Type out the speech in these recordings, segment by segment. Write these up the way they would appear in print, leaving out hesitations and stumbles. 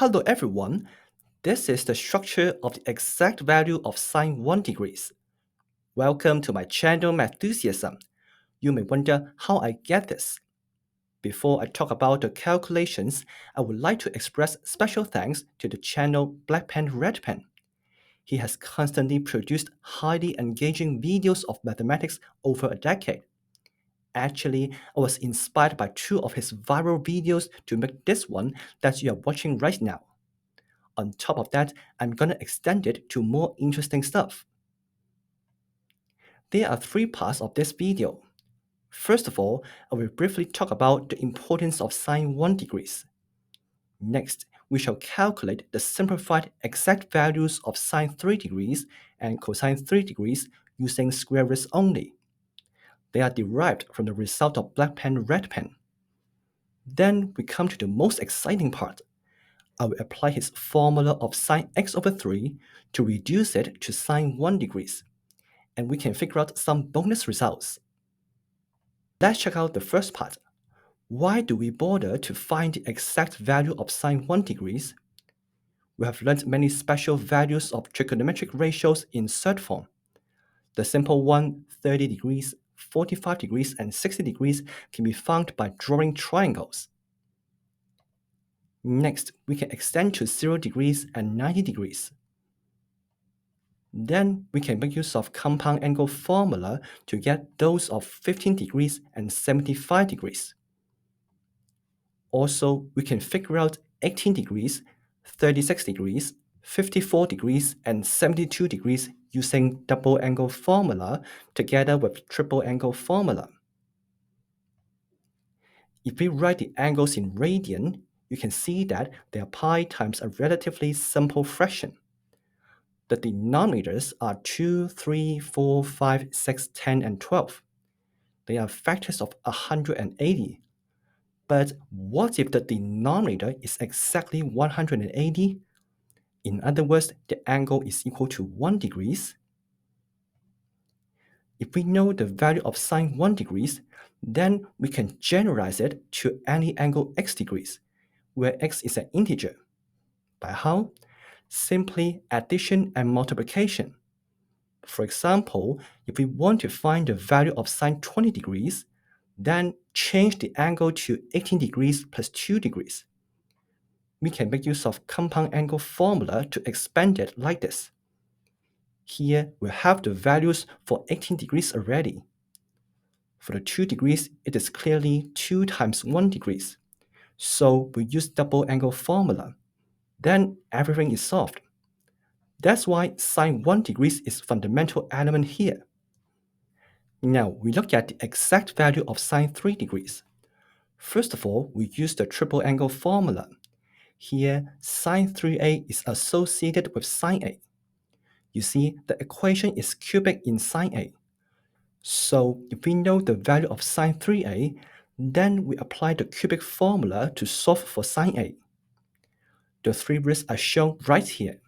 Hello everyone, this is the structure of the exact value of sine 1 degrees. Welcome to my channel Mathematicians. You may wonder how I get this. Before I talk about the calculations, I would like to express special thanks to the channel Black Pen Red Pen. He has constantly produced highly engaging videos of mathematics over a decade. Actually, I was inspired by two of his viral videos to make this one that you are watching right now. On top of that, I'm gonna extend it to more interesting stuff. There are three parts of this video. First of all, I will briefly talk about the importance of sine 1 degrees. Next, we shall calculate the simplified exact values of sine 3 degrees and cosine 3 degrees using square roots only. They are derived from the result of black pen red pen. Then we come to the most exciting part. I will apply his formula of sine x over 3 to reduce it to sine 1 degrees, and we can figure out some bonus results. Let's check out the first part. Why do we bother to find the exact value of sine 1 degrees? We have learned many special values of trigonometric ratios in third form. The simple one, 30 degrees, 45 degrees, and 60 degrees can be found by drawing triangles. Next, we can extend to 0 degrees and 90 degrees. Then we can make use of compound angle formula to get those of 15 degrees and 75 degrees. Also, we can figure out 18 degrees, 36 degrees, 54 degrees, and 72 degrees using double angle formula together with triple angle formula. If we write the angles in radian, you can see that they are pi times a relatively simple fraction. The denominators are 2, 3, 4, 5, 6, 10, and 12. They are factors of 180. But what if the denominator is exactly 180? In other words, the angle is equal to 1 degrees. If we know the value of sine 1 degrees, then we can generalize it to any angle x degrees, where x is an integer. By how? Simply addition and multiplication. For example, if we want to find the value of sine 20 degrees, then change the angle to 18 degrees plus 2 degrees. We can make use of compound angle formula to expand it like this. Here we have the values for 18 degrees already. For the 2 degrees, it is clearly 2 times 1 degrees. So we use double angle formula. Then everything is solved. That's why sine 1 degrees is fundamental element here. Now we look at the exact value of sine 3 degrees. First of all, we use the triple angle formula. Here, sine 3a is associated with sine a. You see, the equation is cubic in sine a. So if we know the value of sine 3a, then we apply the cubic formula to solve for sine a. The three roots are shown right here.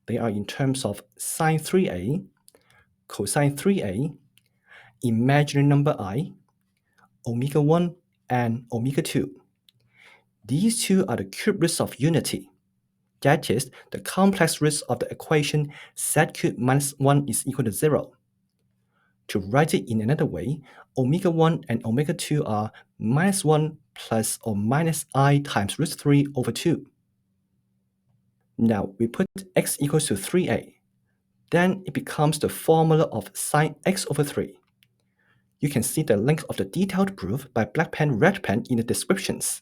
They are in terms of sine 3a, cosine 3a, imaginary number I, omega 1, and omega 2. These two are the cube roots of unity. That is, the complex roots of the equation z cubed minus 1 is equal to 0. To write it in another way, omega 1 and omega 2 are minus 1 plus or minus I times root 3 over 2. Now we put x equals to 3a. Then it becomes the formula of sine x over 3. You can see the link of the detailed proof by black pen red pen in the descriptions.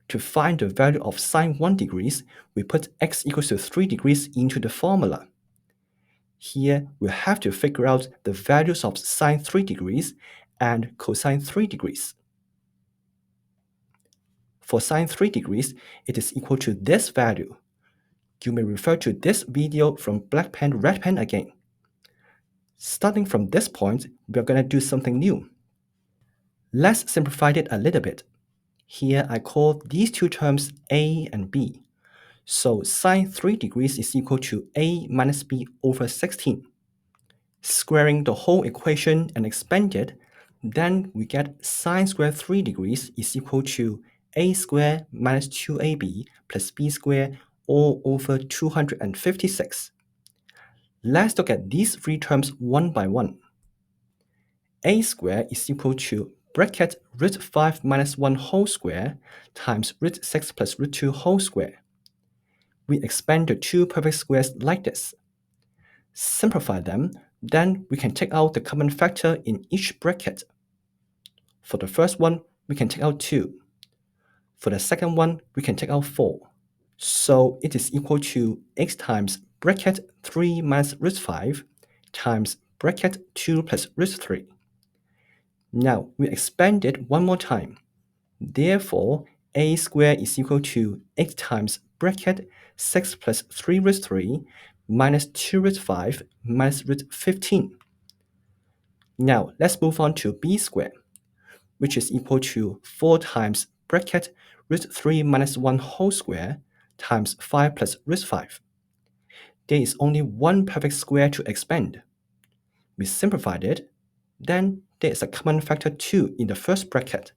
To find the value of sine 1 degrees, we put x equals to 3 degrees into the formula. Here, we have to figure out the values of sine 3 degrees and cosine 3 degrees. For sine 3 degrees, it is equal to this value. You may refer to this video from black pen red pen again. Starting from this point, we are going to do something new. Let's simplify it a little bit. Here I call these two terms a and b. So sine 3 degrees is equal to a minus b over 16. Squaring the whole equation and expand it, then we get sine squared 3 degrees is equal to a squared minus 2ab plus b squared all over 256. Let's look at these three terms one by one. A squared is equal to bracket root 5 minus 1 whole square times root 6 plus root 2 whole square. We expand the two perfect squares like this. Simplify them, then we can take out the common factor in each bracket. For the first one, we can take out 2. For the second one, we can take out 4. So it is equal to x times bracket 3 minus root 5 times bracket 2 plus root 3. Now we expand it one more time. Therefore, a squared is equal to x times bracket 6 plus 3 root 3 minus 2 root 5 minus root 15. Now let's move on to b squared, which is equal to 4 times bracket root 3 minus 1 whole square times 5 plus root 5. There is only one perfect square to expand. We simplified it, then there is a common factor 2 in the first bracket.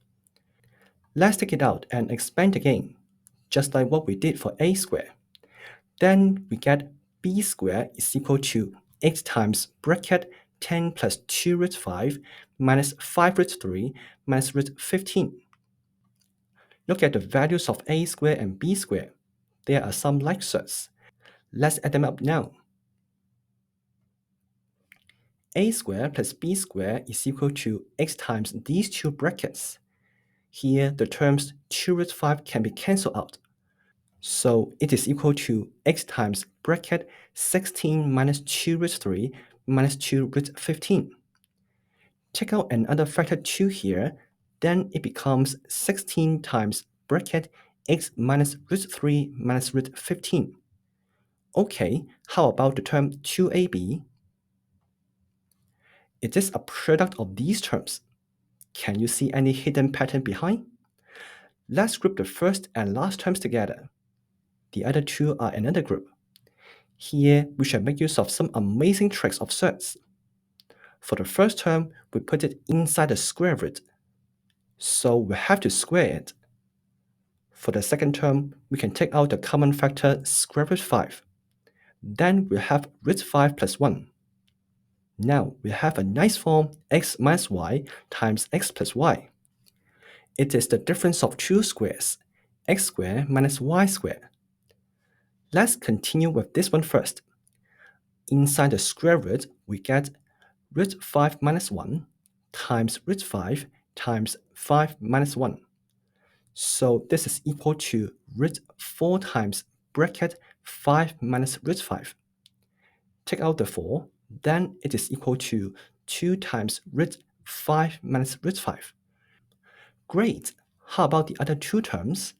Let's take it out and expand again, just like what we did for a squared. Then we get b squared is equal to x times bracket 10 plus 2 root 5 minus 5 root 3 minus root 15. Look at the values of a squared and b squared. There are some like such. Let's add them up now. A squared plus b squared is equal to x times these two brackets. Here, the terms 2 root 5 can be cancelled out. So it is equal to x times bracket 16 minus 2 root 3 minus 2 root 15. Take out another factor 2 here, then it becomes 16 times bracket x minus root 3 minus root 15. Okay, how about the term 2ab? It is a product of these terms. Can you see any hidden pattern behind? Let's group the first and last terms together. The other two are another group. Here, we shall make use of some amazing tricks of sorts. For the first term, we put it inside the square root. So we have to square it. For the second term, we can take out the common factor square root 5. Then we have root 5 plus 1. Now we have a nice form x minus y times x plus y. It is the difference of two squares, x squared minus y squared. Let's continue with this one first. Inside the square root, we get root 5 minus 1 times root 5 times 5 minus 1. So this is equal to root 4 times bracket 5 minus root 5. Take out the 4, then it is equal to 2 times root 5 minus root 5. Great! How about the other two terms?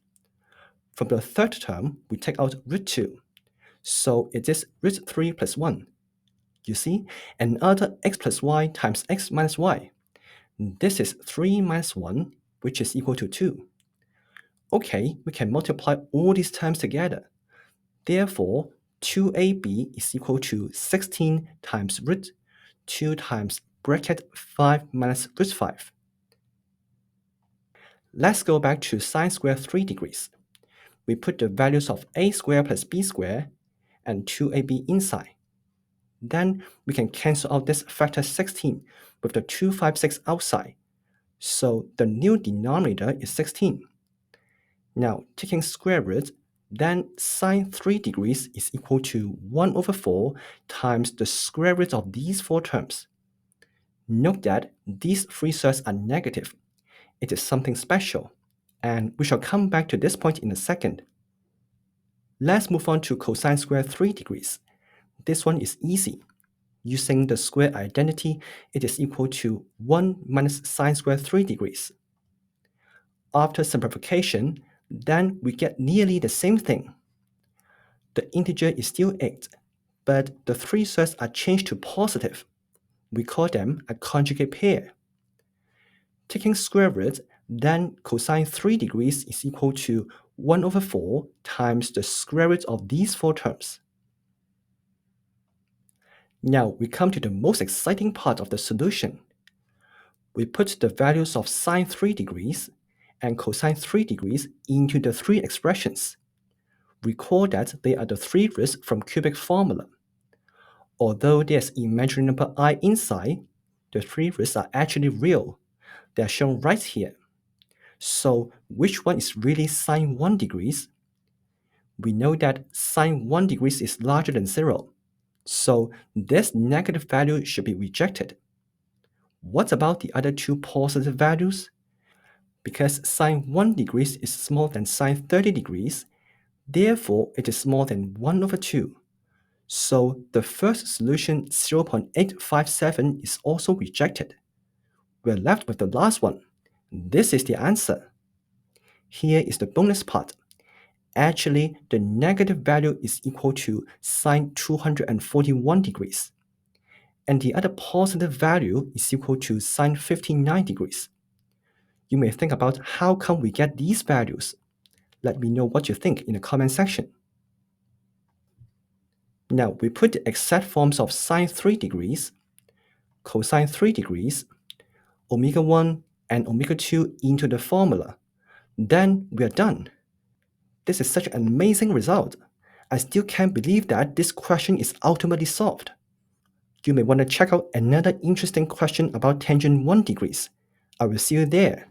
From the third term, we take out root 2. So it is root 3 plus 1. You see, another x plus y times x minus y. This is 3 minus 1, which is equal to 2. Okay, we can multiply all these terms together. Therefore, 2ab is equal to 16 times root 2 times bracket 5 minus root 5. Let's go back to sine squared 3 degrees. We put the values of a squared plus b squared and 2ab inside. Then we can cancel out this factor 16 with the 256 outside. So the new denominator is 16. Now, taking square root, then sine 3 degrees is equal to 1 over 4 times the square root of these four terms. Note that these three terms are negative. It is something special, and we shall come back to this point in a second. Let's move on to cosine squared 3 degrees. This one is easy. Using the square identity, it is equal to 1 minus sine squared 3 degrees. After simplification, then we get nearly the same thing. The integer is still 8, but the three terms are changed to positive. We call them a conjugate pair. Taking square root, then cosine 3 degrees is equal to 1 over 4 times the square root of these four terms. Now we come to the most exciting part of the solution. We put the values of sine 3 degrees and cosine 3 degrees into the three expressions. Recall that they are the three roots from cubic formula. Although there's imaginary number I inside, the three roots are actually real. They are shown right here. So which one is really sine 1 degrees? We know that sine 1 degrees is larger than 0. So this negative value should be rejected. What about the other two positive values? Because sine 1 degrees is smaller than sine 30 degrees, therefore it is smaller than 1 over 2. So the first solution 0.857 is also rejected. We're left with the last one. This is the answer. Here is the bonus part. Actually, the negative value is equal to sine 241 degrees. And the other positive value is equal to sine 59 degrees. You may think about how come we get these values. Let me know what you think in the comment section. Now we put the exact forms of sine 3 degrees, cosine 3 degrees, omega 1 and omega 2 into the formula. Then we are done. This is such an amazing result. I still can't believe that this question is ultimately solved. You may want to check out another interesting question about tangent 1 degrees. I will see you there.